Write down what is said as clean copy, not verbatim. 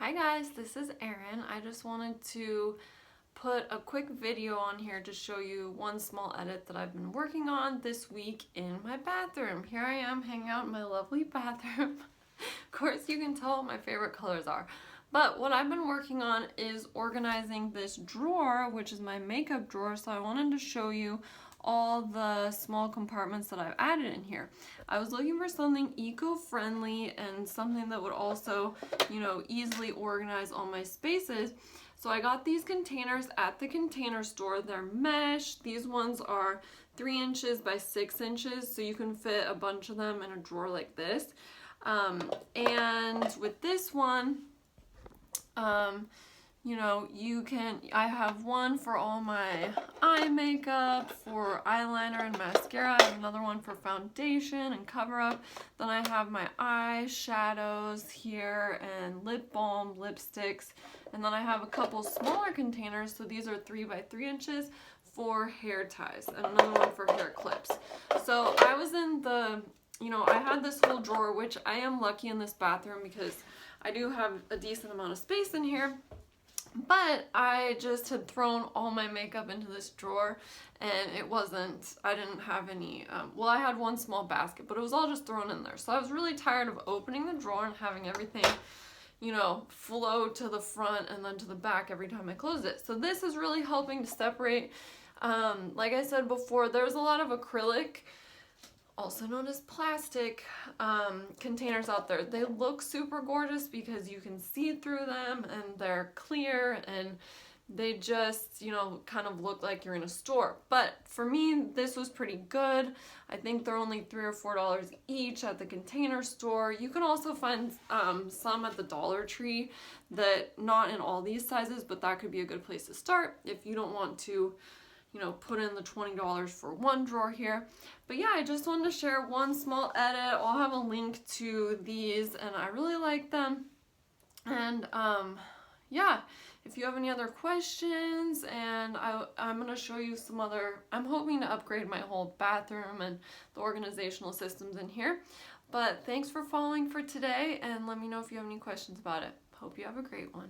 Hi guys, this is Erin. I just wanted to put a quick video on here to show you one small edit that I've been working on this week in my bathroom. Here I am hanging out in my lovely bathroom. Of course you can tell what my favorite colors are. But what I've been working on is organizing this drawer, which is my makeup drawer, so I wanted to show you all the small compartments that I've added in here. I was looking for something eco-friendly and something that would also, easily organize all my spaces. So I got these containers at the Container Store. They're mesh. These ones are 3 inches by 6 inches, so you can fit a bunch of them in a drawer like this. And with this one, I have one for all my eye makeup, for eyeliner and mascara. I have another one for foundation and cover up. Then I have my eye shadows here and lip balm, lipsticks. And then I have a couple smaller containers. So these are 3 by 3 inches for hair ties and another one for hair clips. So I was in I had this whole drawer, which I am lucky in this bathroom because I do have a decent amount of space in here. But I just had thrown all my makeup into this drawer and I didn't have any, I had one small basket, but it was all just thrown in there. So I was really tired of opening the drawer and having everything, flow to the front and then to the back every time I closed it. So this is really helping to separate. Like I said before, there's a lot of acrylic, also known as plastic, containers out there. They look super gorgeous because you can see through them and they're clear and they just, kind of look like you're in a store. But for me, this was pretty good. I think they're only $3 or $4 each at the Container Store. You can also find some at the Dollar Tree that not in all these sizes, but that could be a good place to start if you don't want to put in the $20 for one drawer here. But yeah, I just wanted to share one small edit. I'll have a link to these and I really like them. And yeah, if you have any other questions, and I'm going to show you I'm hoping to upgrade my whole bathroom and the organizational systems in here. But thanks for following for today and let me know if you have any questions about it. Hope you have a great one.